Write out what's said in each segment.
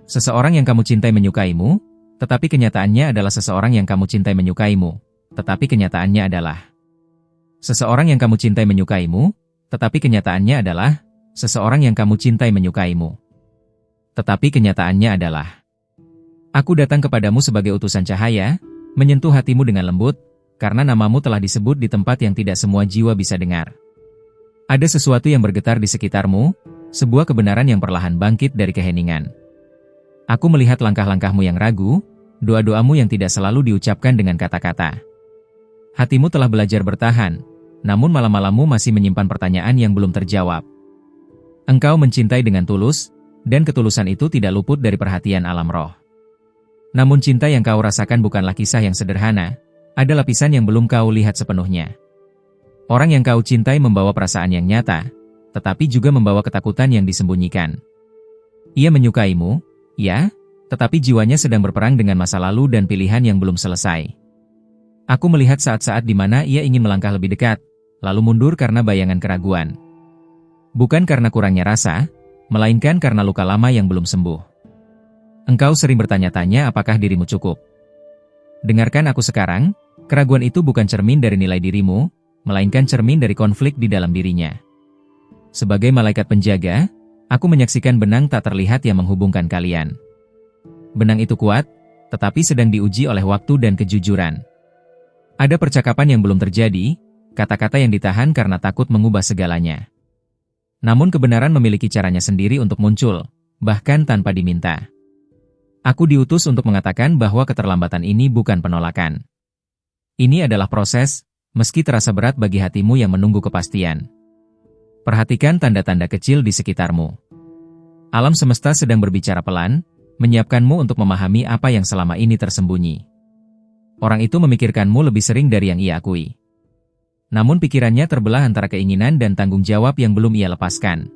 Seseorang yang kamu cintai menyukaimu, tetapi kenyataannya adalah seseorang yang kamu cintai menyukaimu, tetapi kenyataannya adalah seseorang yang kamu cintai menyukaimu, tetapi kenyataannya adalah seseorang yang kamu cintai menyukaimu. Tetapi kenyataannya adalah aku datang kepadamu sebagai utusan cahaya, menyentuh hatimu dengan lembut, karena namamu telah disebut di tempat yang tidak semua jiwa bisa dengar. Ada sesuatu yang bergetar di sekitarmu, sebuah kebenaran yang perlahan bangkit dari keheningan. Aku melihat langkah-langkahmu yang ragu, doa-doamu yang tidak selalu diucapkan dengan kata-kata. Hatimu telah belajar bertahan, namun malam-malammu masih menyimpan pertanyaan yang belum terjawab. Engkau mencintai dengan tulus, dan ketulusan itu tidak luput dari perhatian alam roh. Namun cinta yang kau rasakan bukanlah kisah yang sederhana, ada lapisan yang belum kau lihat sepenuhnya. Orang yang kau cintai membawa perasaan yang nyata, tetapi juga membawa ketakutan yang disembunyikan. Ia menyukaimu, ya, tetapi jiwanya sedang berperang dengan masa lalu dan pilihan yang belum selesai. Aku melihat saat-saat di mana ia ingin melangkah lebih dekat, lalu mundur karena bayangan keraguan. Bukan karena kurangnya rasa, melainkan karena luka lama yang belum sembuh. Engkau sering bertanya-tanya apakah dirimu cukup. Dengarkan aku sekarang, keraguan itu bukan cermin dari nilai dirimu, melainkan cermin dari konflik di dalam dirinya. Sebagai malaikat penjaga, aku menyaksikan benang tak terlihat yang menghubungkan kalian. Benang itu kuat, tetapi sedang diuji oleh waktu dan kejujuran. Ada percakapan yang belum terjadi, kata-kata yang ditahan karena takut mengubah segalanya. Namun kebenaran memiliki caranya sendiri untuk muncul, bahkan tanpa diminta. Aku diutus untuk mengatakan bahwa keterlambatan ini bukan penolakan. Ini adalah proses, meski terasa berat bagi hatimu yang menunggu kepastian. Perhatikan tanda-tanda kecil di sekitarmu. Alam semesta sedang berbicara pelan, menyiapkanmu untuk memahami apa yang selama ini tersembunyi. Orang itu memikirkanmu lebih sering dari yang ia akui. Namun pikirannya terbelah antara keinginan dan tanggung jawab yang belum ia lepaskan.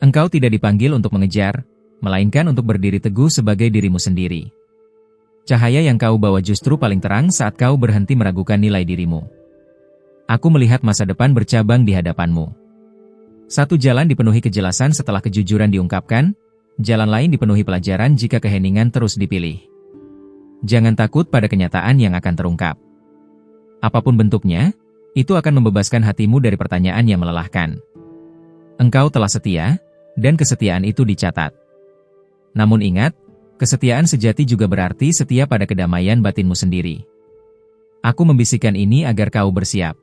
Engkau tidak dipanggil untuk mengejar, melainkan untuk berdiri teguh sebagai dirimu sendiri. Cahaya yang kau bawa justru paling terang saat kau berhenti meragukan nilai dirimu. Aku melihat masa depan bercabang di hadapanmu. Satu jalan dipenuhi kejelasan setelah kejujuran diungkapkan, jalan lain dipenuhi pelajaran jika keheningan terus dipilih. Jangan takut pada kenyataan yang akan terungkap. Apapun bentuknya, itu akan membebaskan hatimu dari pertanyaan yang melelahkan. Engkau telah setia, dan kesetiaan itu dicatat. Namun ingat, kesetiaan sejati juga berarti setia pada kedamaian batinmu sendiri. Aku membisikkan ini agar kau bersiap.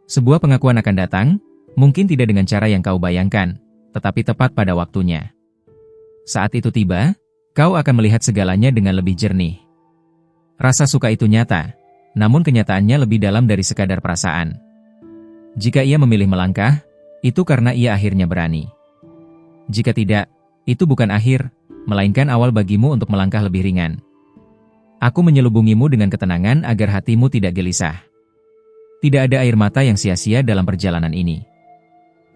Sebuah pengakuan akan datang, mungkin tidak dengan cara yang kau bayangkan, tetapi tepat pada waktunya. Saat itu tiba, kau akan melihat segalanya dengan lebih jernih. Rasa suka itu nyata, namun kenyataannya lebih dalam dari sekadar perasaan. Jika ia memilih melangkah, itu karena ia akhirnya berani. Jika tidak, itu bukan akhir, melainkan awal bagimu untuk melangkah lebih ringan. Aku menyelubungimu dengan ketenangan agar hatimu tidak gelisah. Tidak ada air mata yang sia-sia dalam perjalanan ini.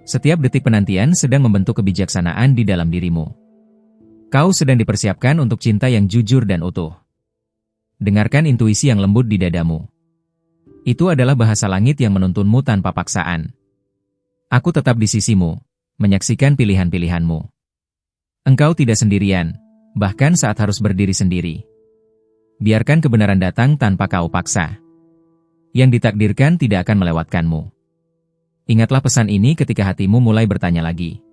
Setiap detik penantian sedang membentuk kebijaksanaan di dalam dirimu. Kau sedang dipersiapkan untuk cinta yang jujur dan utuh. Dengarkan intuisi yang lembut di dadamu. Itu adalah bahasa langit yang menuntunmu tanpa paksaan. Aku tetap di sisimu, menyaksikan pilihan-pilihanmu. Engkau tidak sendirian, bahkan saat harus berdiri sendiri. Biarkan kebenaran datang tanpa kau paksa. Yang ditakdirkan tidak akan melewatkanmu. Ingatlah pesan ini ketika hatimu mulai bertanya lagi.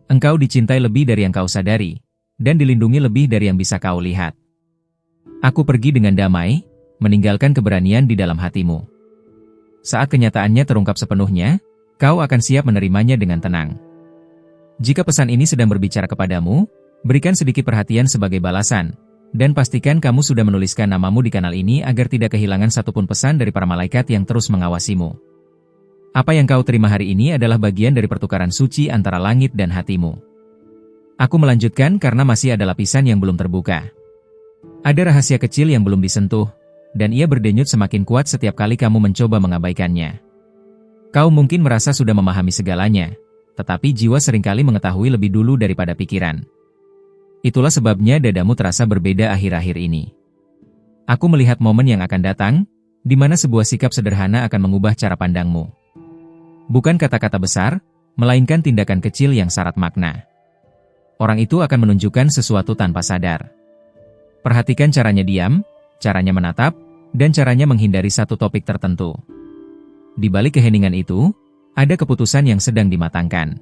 Engkau dicintai lebih dari yang kau sadari, dan dilindungi lebih dari yang bisa kau lihat. Aku pergi dengan damai, meninggalkan keberanian di dalam hatimu. Saat kenyataannya terungkap sepenuhnya, kau akan siap menerimanya dengan tenang. Jika pesan ini sedang berbicara kepadamu, berikan sedikit perhatian sebagai balasan, dan pastikan kamu sudah menuliskan namamu di kanal ini agar tidak kehilangan satupun pesan dari para malaikat yang terus mengawasimu. Apa yang kau terima hari ini adalah bagian dari pertukaran suci antara langit dan hatimu. Aku melanjutkan karena masih ada lapisan yang belum terbuka. Ada rahasia kecil yang belum disentuh, dan ia berdenyut semakin kuat setiap kali kamu mencoba mengabaikannya. Kau mungkin merasa sudah memahami segalanya, tetapi jiwa seringkali mengetahui lebih dulu daripada pikiran. Itulah sebabnya dadamu terasa berbeda akhir-akhir ini. Aku melihat momen yang akan datang, di mana sebuah sikap sederhana akan mengubah cara pandangmu. Bukan kata-kata besar, melainkan tindakan kecil yang syarat makna. Orang itu akan menunjukkan sesuatu tanpa sadar. Perhatikan caranya diam, caranya menatap, dan caranya menghindari satu topik tertentu. Di balik keheningan itu, ada keputusan yang sedang dimatangkan.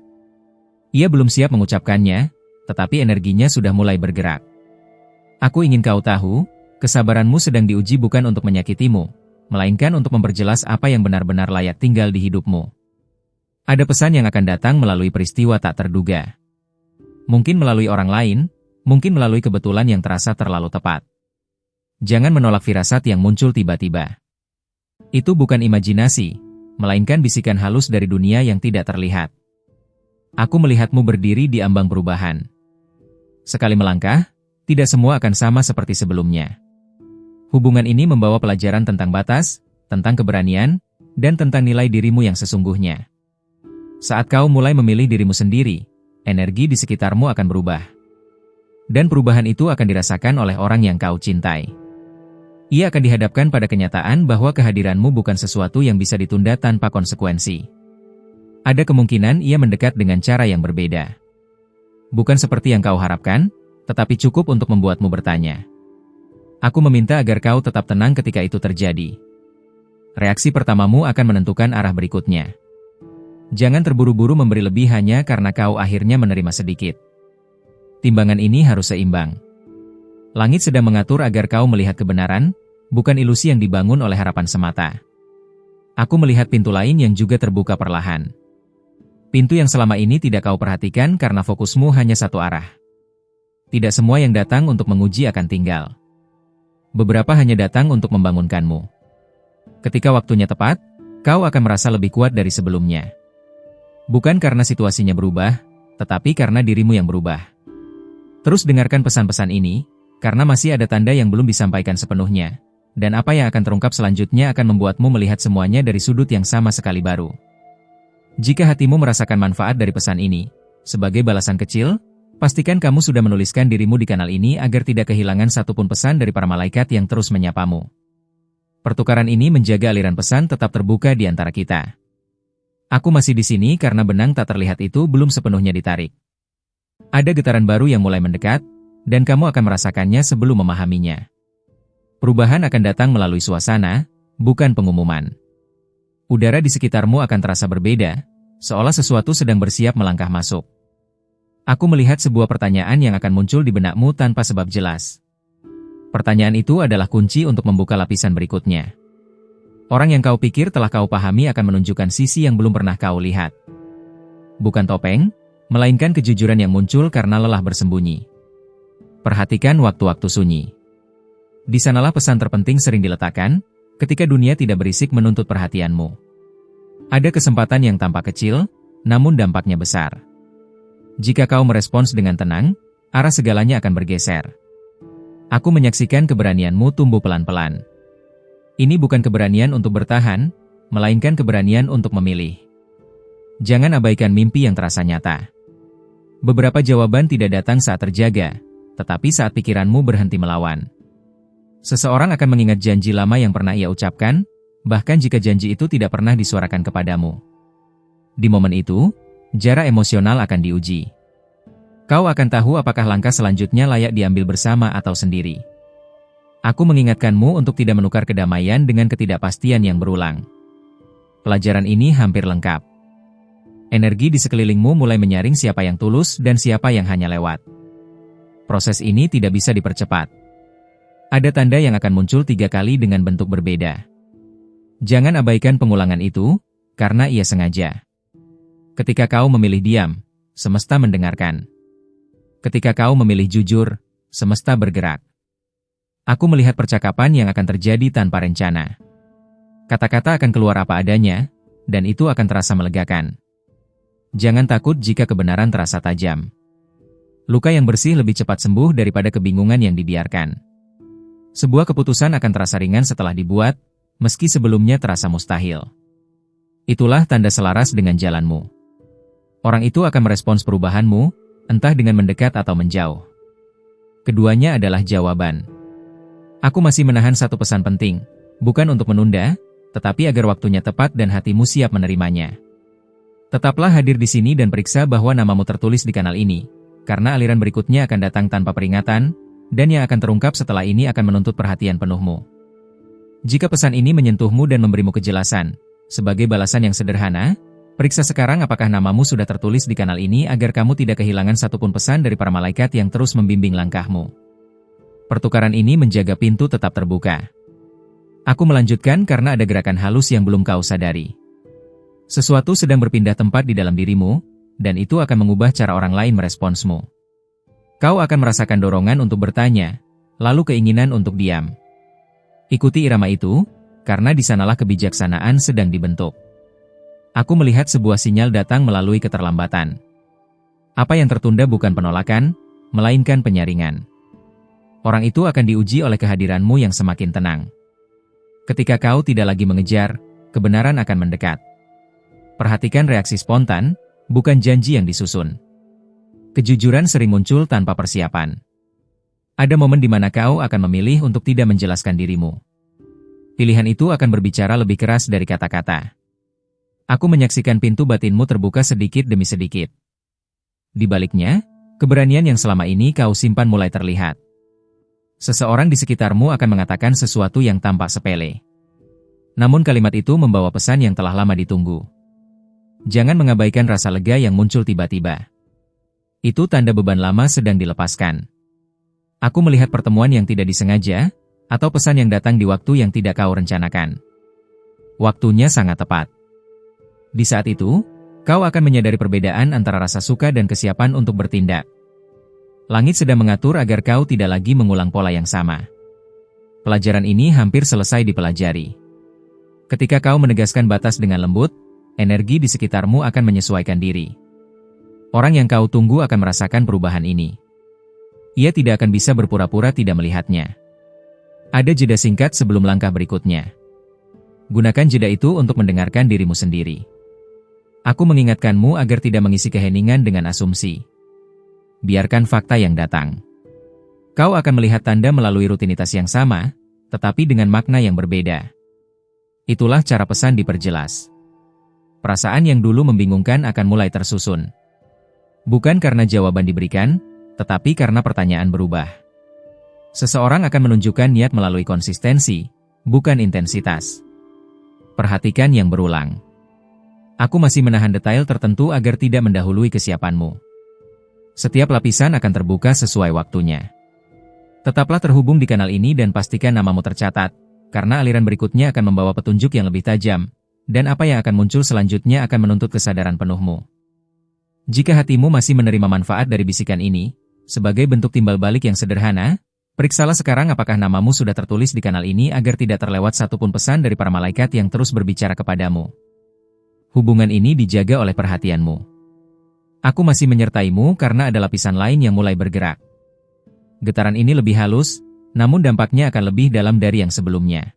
Ia belum siap mengucapkannya, tetapi energinya sudah mulai bergerak. Aku ingin kau tahu, kesabaranmu sedang diuji bukan untuk menyakitimu, melainkan untuk memperjelas apa yang benar-benar layak tinggal di hidupmu. Ada pesan yang akan datang melalui peristiwa tak terduga. Mungkin melalui orang lain, mungkin melalui kebetulan yang terasa terlalu tepat. Jangan menolak firasat yang muncul tiba-tiba. Itu bukan imajinasi, melainkan bisikan halus dari dunia yang tidak terlihat. Aku melihatmu berdiri di ambang perubahan. Sekali melangkah, tidak semua akan sama seperti sebelumnya. Hubungan ini membawa pelajaran tentang batas, tentang keberanian, dan tentang nilai dirimu yang sesungguhnya. Saat kau mulai memilih dirimu sendiri, energi di sekitarmu akan berubah. Dan perubahan itu akan dirasakan oleh orang yang kau cintai. Ia akan dihadapkan pada kenyataan bahwa kehadiranmu bukan sesuatu yang bisa ditunda tanpa konsekuensi. Ada kemungkinan ia mendekat dengan cara yang berbeda. Bukan seperti yang kau harapkan, tetapi cukup untuk membuatmu bertanya. Aku meminta agar kau tetap tenang ketika itu terjadi. Reaksi pertamamu akan menentukan arah berikutnya. Jangan terburu-buru memberi lebih hanya karena kau akhirnya menerima sedikit. Timbangan ini harus seimbang. Langit sedang mengatur agar kau melihat kebenaran, bukan ilusi yang dibangun oleh harapan semata. Aku melihat pintu lain yang juga terbuka perlahan. Pintu yang selama ini tidak kau perhatikan karena fokusmu hanya satu arah. Tidak semua yang datang untuk menguji akan tinggal. Beberapa hanya datang untuk membangunkanmu. Ketika waktunya tepat, kau akan merasa lebih kuat dari sebelumnya. Bukan karena situasinya berubah, tetapi karena dirimu yang berubah. Terus dengarkan pesan-pesan ini, karena masih ada tanda yang belum disampaikan sepenuhnya, dan apa yang akan terungkap selanjutnya akan membuatmu melihat semuanya dari sudut yang sama sekali baru. Jika hatimu merasakan manfaat dari pesan ini, sebagai balasan kecil, pastikan kamu sudah menuliskan dirimu di kanal ini agar tidak kehilangan satupun pesan dari para malaikat yang terus menyapamu. Pertukaran ini menjaga aliran pesan tetap terbuka di antara kita. Aku masih di sini karena benang tak terlihat itu belum sepenuhnya ditarik. Ada getaran baru yang mulai mendekat, dan kamu akan merasakannya sebelum memahaminya. Perubahan akan datang melalui suasana, bukan pengumuman. Udara di sekitarmu akan terasa berbeda, seolah sesuatu sedang bersiap melangkah masuk. Aku melihat sebuah pertanyaan yang akan muncul di benakmu tanpa sebab jelas. Pertanyaan itu adalah kunci untuk membuka lapisan berikutnya. Orang yang kau pikir telah kau pahami akan menunjukkan sisi yang belum pernah kau lihat. Bukan topeng, melainkan kejujuran yang muncul karena lelah bersembunyi. Perhatikan waktu-waktu sunyi. Di sanalah pesan terpenting sering diletakkan, ketika dunia tidak berisik menuntut perhatianmu. Ada kesempatan yang tampak kecil, namun dampaknya besar. Jika kau merespons dengan tenang, arah segalanya akan bergeser. Aku menyaksikan keberanianmu tumbuh pelan-pelan. Ini bukan keberanian untuk bertahan, melainkan keberanian untuk memilih. Jangan abaikan mimpi yang terasa nyata. Beberapa jawaban tidak datang saat terjaga, tetapi saat pikiranmu berhenti melawan. Seseorang akan mengingat janji lama yang pernah ia ucapkan, bahkan jika janji itu tidak pernah disuarakan kepadamu. Di momen itu, jarak emosional akan diuji. Kau akan tahu apakah langkah selanjutnya layak diambil bersama atau sendiri. Aku mengingatkanmu untuk tidak menukar kedamaian dengan ketidakpastian yang berulang. Pelajaran ini hampir lengkap. Energi di sekelilingmu mulai menyaring siapa yang tulus dan siapa yang hanya lewat. Proses ini tidak bisa dipercepat. Ada tanda yang akan muncul 3 kali dengan bentuk berbeda. Jangan abaikan pengulangan itu, karena ia sengaja. Ketika kau memilih diam, semesta mendengarkan. Ketika kau memilih jujur, semesta bergerak. Aku melihat percakapan yang akan terjadi tanpa rencana. Kata-kata akan keluar apa adanya, dan itu akan terasa melegakan. Jangan takut jika kebenaran terasa tajam. Luka yang bersih lebih cepat sembuh daripada kebingungan yang dibiarkan. Sebuah keputusan akan terasa ringan setelah dibuat, meski sebelumnya terasa mustahil. Itulah tanda selaras dengan jalanmu. Orang itu akan merespons perubahanmu, entah dengan mendekat atau menjauh. Keduanya adalah jawaban. Aku masih menahan satu pesan penting, bukan untuk menunda, tetapi agar waktunya tepat dan hatimu siap menerimanya. Tetaplah hadir di sini dan periksa bahwa namamu tertulis di kanal ini, karena aliran berikutnya akan datang tanpa peringatan, dan yang akan terungkap setelah ini akan menuntut perhatian penuhmu. Jika pesan ini menyentuhmu dan memberimu kejelasan, sebagai balasan yang sederhana, periksa sekarang apakah namamu sudah tertulis di kanal ini agar kamu tidak kehilangan satupun pesan dari para malaikat yang terus membimbing langkahmu. Pertukaran ini menjaga pintu tetap terbuka. Aku melanjutkan karena ada gerakan halus yang belum kau sadari. Sesuatu sedang berpindah tempat di dalam dirimu, dan itu akan mengubah cara orang lain meresponsmu. Kau akan merasakan dorongan untuk bertanya, lalu keinginan untuk diam. Ikuti irama itu, karena di sanalah kebijaksanaan sedang dibentuk. Aku melihat sebuah sinyal datang melalui keterlambatan. Apa yang tertunda bukan penolakan, melainkan penyaringan. Orang itu akan diuji oleh kehadiranmu yang semakin tenang. Ketika kau tidak lagi mengejar, kebenaran akan mendekat. Perhatikan reaksi spontan, bukan janji yang disusun. Kejujuran sering muncul tanpa persiapan. Ada momen di mana kau akan memilih untuk tidak menjelaskan dirimu. Pilihan itu akan berbicara lebih keras dari kata-kata. Aku menyaksikan pintu batinmu terbuka sedikit demi sedikit. Di baliknya, keberanian yang selama ini kau simpan mulai terlihat. Seseorang di sekitarmu akan mengatakan sesuatu yang tampak sepele. Namun kalimat itu membawa pesan yang telah lama ditunggu. Jangan mengabaikan rasa lega yang muncul tiba-tiba. Itu tanda beban lama sedang dilepaskan. Aku melihat pertemuan yang tidak disengaja, atau pesan yang datang di waktu yang tidak kau rencanakan. Waktunya sangat tepat. Di saat itu, kau akan menyadari perbedaan antara rasa suka dan kesiapan untuk bertindak. Langit sedang mengatur agar kau tidak lagi mengulang pola yang sama. Pelajaran ini hampir selesai dipelajari. Ketika kau menegaskan batas dengan lembut, energi di sekitarmu akan menyesuaikan diri. Orang yang kau tunggu akan merasakan perubahan ini. Ia tidak akan bisa berpura-pura tidak melihatnya. Ada jeda singkat sebelum langkah berikutnya. Gunakan jeda itu untuk mendengarkan dirimu sendiri. Aku mengingatkanmu agar tidak mengisi keheningan dengan asumsi. Biarkan fakta yang datang. Kau akan melihat tanda melalui rutinitas yang sama, tetapi dengan makna yang berbeda. Itulah cara pesan diperjelas. Perasaan yang dulu membingungkan akan mulai tersusun. Bukan karena jawaban diberikan, tetapi karena pertanyaan berubah. Seseorang akan menunjukkan niat melalui konsistensi, bukan intensitas. Perhatikan yang berulang. Aku masih menahan detail tertentu agar tidak mendahului kesiapanmu. Setiap lapisan akan terbuka sesuai waktunya. Tetaplah terhubung di kanal ini dan pastikan namamu tercatat, karena aliran berikutnya akan membawa petunjuk yang lebih tajam, dan apa yang akan muncul selanjutnya akan menuntut kesadaran penuhmu. Jika hatimu masih menerima manfaat dari bisikan ini, sebagai bentuk timbal balik yang sederhana, periksalah sekarang apakah namamu sudah tertulis di kanal ini agar tidak terlewat satupun pesan dari para malaikat yang terus berbicara kepadamu. Hubungan ini dijaga oleh perhatianmu. Aku masih menyertaimu karena ada lapisan lain yang mulai bergerak. Getaran ini lebih halus, namun dampaknya akan lebih dalam dari yang sebelumnya.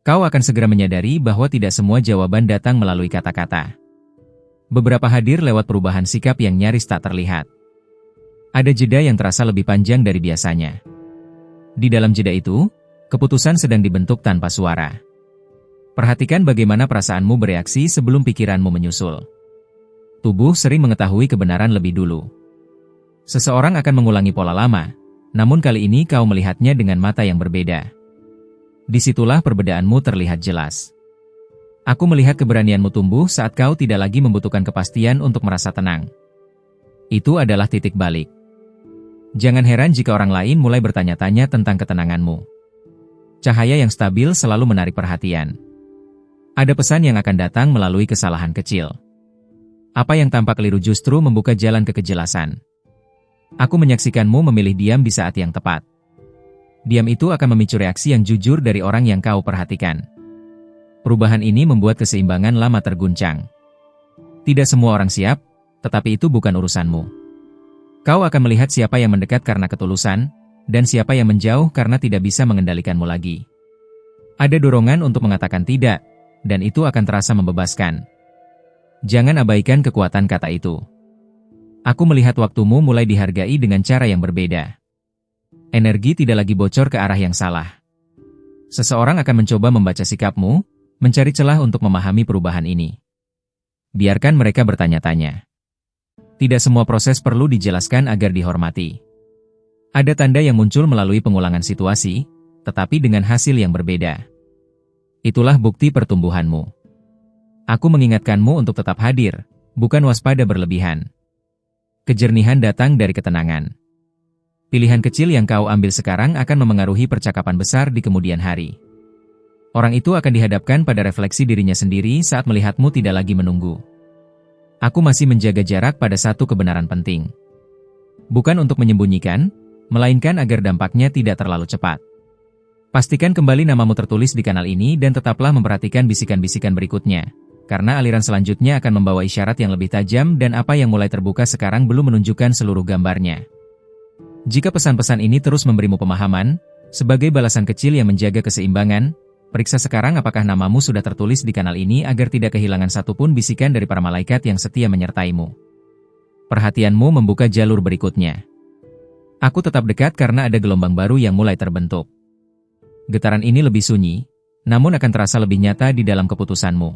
Kau akan segera menyadari bahwa tidak semua jawaban datang melalui kata-kata. Beberapa hadir lewat perubahan sikap yang nyaris tak terlihat. Ada jeda yang terasa lebih panjang dari biasanya. Di dalam jeda itu, keputusan sedang dibentuk tanpa suara. Perhatikan bagaimana perasaanmu bereaksi sebelum pikiranmu menyusul. Tubuh sering mengetahui kebenaran lebih dulu. Seseorang akan mengulangi pola lama, namun kali ini kau melihatnya dengan mata yang berbeda. Disitulah perbedaanmu terlihat jelas. Aku melihat keberanianmu tumbuh saat kau tidak lagi membutuhkan kepastian untuk merasa tenang. Itu adalah titik balik. Jangan heran jika orang lain mulai bertanya-tanya tentang ketenanganmu. Cahaya yang stabil selalu menarik perhatian. Ada pesan yang akan datang melalui kesalahan kecil. Apa yang tampak keliru justru membuka jalan ke kejelasan. Aku menyaksikanmu memilih diam di saat yang tepat. Diam itu akan memicu reaksi yang jujur dari orang yang kau perhatikan. Perubahan ini membuat keseimbangan lama terguncang. Tidak semua orang siap, tetapi itu bukan urusanmu. Kau akan melihat siapa yang mendekat karena ketulusan, dan siapa yang menjauh karena tidak bisa mengendalikanmu lagi. Ada dorongan untuk mengatakan tidak, dan itu akan terasa membebaskan. Jangan abaikan kekuatan kata itu. Aku melihat waktumu mulai dihargai dengan cara yang berbeda. Energi tidak lagi bocor ke arah yang salah. Seseorang akan mencoba membaca sikapmu, mencari celah untuk memahami perubahan ini. Biarkan mereka bertanya-tanya. Tidak semua proses perlu dijelaskan agar dihormati. Ada tanda yang muncul melalui pengulangan situasi, tetapi dengan hasil yang berbeda. Itulah bukti pertumbuhanmu. Aku mengingatkanmu untuk tetap hadir, bukan waspada berlebihan. Kejernihan datang dari ketenangan. Pilihan kecil yang kau ambil sekarang akan memengaruhi percakapan besar di kemudian hari. Orang itu akan dihadapkan pada refleksi dirinya sendiri saat melihatmu tidak lagi menunggu. Aku masih menjaga jarak pada satu kebenaran penting. Bukan untuk menyembunyikan, melainkan agar dampaknya tidak terlalu cepat. Pastikan kembali namamu tertulis di kanal ini dan tetaplah memperhatikan bisikan-bisikan berikutnya, karena aliran selanjutnya akan membawa isyarat yang lebih tajam dan apa yang mulai terbuka sekarang belum menunjukkan seluruh gambarnya. Jika pesan-pesan ini terus memberimu pemahaman, sebagai balasan kecil yang menjaga keseimbangan, periksa sekarang apakah namamu sudah tertulis di kanal ini agar tidak kehilangan satupun bisikan dari para malaikat yang setia menyertaimu. Perhatianmu membuka jalur berikutnya. Aku tetap dekat karena ada gelombang baru yang mulai terbentuk. Getaran ini lebih sunyi, namun akan terasa lebih nyata di dalam keputusanmu.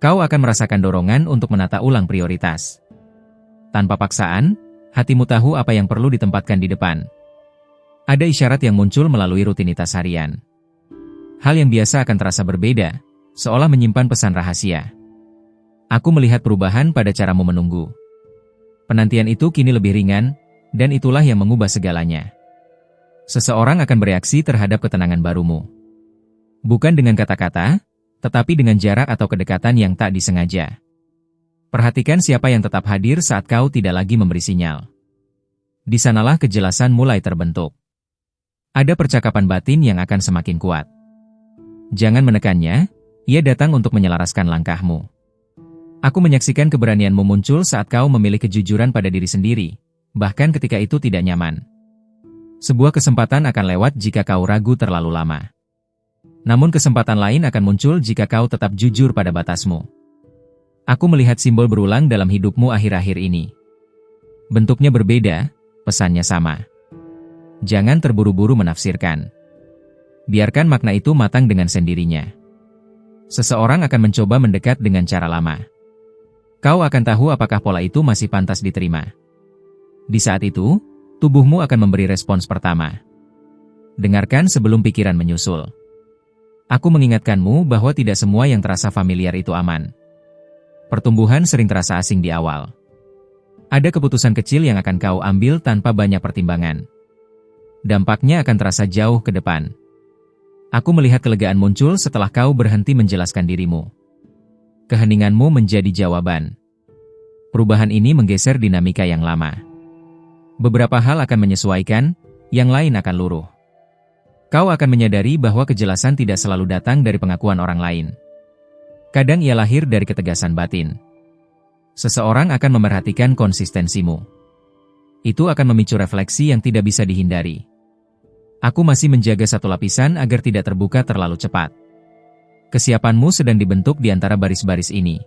Kau akan merasakan dorongan untuk menata ulang prioritas. Tanpa paksaan, hatimu tahu apa yang perlu ditempatkan di depan. Ada isyarat yang muncul melalui rutinitas harian. Hal yang biasa akan terasa berbeda, seolah menyimpan pesan rahasia. Aku melihat perubahan pada caramu menunggu. Penantian itu kini lebih ringan, dan itulah yang mengubah segalanya. Seseorang akan bereaksi terhadap ketenangan barumu. Bukan dengan kata-kata, tetapi dengan jarak atau kedekatan yang tak disengaja. Perhatikan siapa yang tetap hadir saat kau tidak lagi memberi sinyal. Di sanalah kejelasan mulai terbentuk. Ada percakapan batin yang akan semakin kuat. Jangan menekannya, ia datang untuk menyelaraskan langkahmu. Aku menyaksikan keberanianmu muncul saat kau memilih kejujuran pada diri sendiri, bahkan ketika itu tidak nyaman. Sebuah kesempatan akan lewat jika kau ragu terlalu lama. Namun kesempatan lain akan muncul jika kau tetap jujur pada batasmu. Aku melihat simbol berulang dalam hidupmu akhir-akhir ini. Bentuknya berbeda, pesannya sama. Jangan terburu-buru menafsirkan. Biarkan makna itu matang dengan sendirinya. Seseorang akan mencoba mendekat dengan cara lama. Kau akan tahu apakah pola itu masih pantas diterima. Di saat itu, tubuhmu akan memberi respons pertama. Dengarkan sebelum pikiran menyusul. Aku mengingatkanmu bahwa tidak semua yang terasa familiar itu aman. Pertumbuhan sering terasa asing di awal. Ada keputusan kecil yang akan kau ambil tanpa banyak pertimbangan. Dampaknya akan terasa jauh ke depan. Aku melihat kelegaan muncul setelah kau berhenti menjelaskan dirimu. Keheninganmu menjadi jawaban. Perubahan ini menggeser dinamika yang lama. Beberapa hal akan menyesuaikan, yang lain akan luruh. Kau akan menyadari bahwa kejelasan tidak selalu datang dari pengakuan orang lain. Kadang ia lahir dari ketegasan batin. Seseorang akan memerhatikan konsistensimu. Itu akan memicu refleksi yang tidak bisa dihindari. Aku masih menjaga satu lapisan agar tidak terbuka terlalu cepat. Kesiapanmu sedang dibentuk di antara baris-baris ini.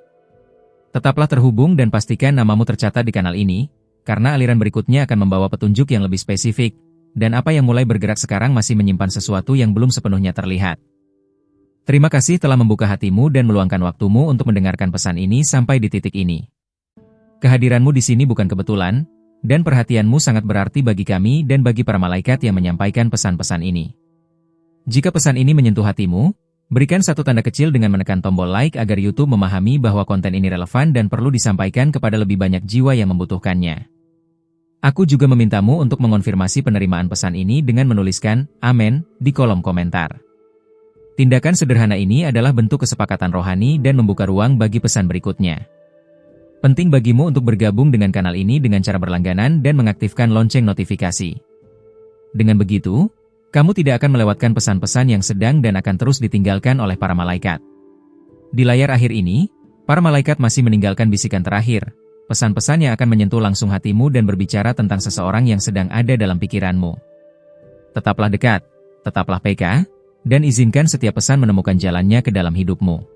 Tetaplah terhubung dan pastikan namamu tercatat di kanal ini, karena aliran berikutnya akan membawa petunjuk yang lebih spesifik, dan apa yang mulai bergerak sekarang masih menyimpan sesuatu yang belum sepenuhnya terlihat. Terima kasih telah membuka hatimu dan meluangkan waktumu untuk mendengarkan pesan ini sampai di titik ini. Kehadiranmu di sini bukan kebetulan, dan perhatianmu sangat berarti bagi kami dan bagi para malaikat yang menyampaikan pesan-pesan ini. Jika pesan ini menyentuh hatimu, berikan satu tanda kecil dengan menekan tombol like agar YouTube memahami bahwa konten ini relevan dan perlu disampaikan kepada lebih banyak jiwa yang membutuhkannya. Aku juga memintamu untuk mengonfirmasi penerimaan pesan ini dengan menuliskan "Amin" di kolom komentar. Tindakan sederhana ini adalah bentuk kesepakatan rohani dan membuka ruang bagi pesan berikutnya. Penting bagimu untuk bergabung dengan kanal ini dengan cara berlangganan dan mengaktifkan lonceng notifikasi. Dengan begitu, kamu tidak akan melewatkan pesan-pesan yang sedang dan akan terus ditinggalkan oleh para malaikat. Di layar akhir ini, para malaikat masih meninggalkan bisikan terakhir, pesan-pesan yang akan menyentuh langsung hatimu dan berbicara tentang seseorang yang sedang ada dalam pikiranmu. Tetaplah dekat, tetaplah peka, dan izinkan setiap pesan menemukan jalannya ke dalam hidupmu.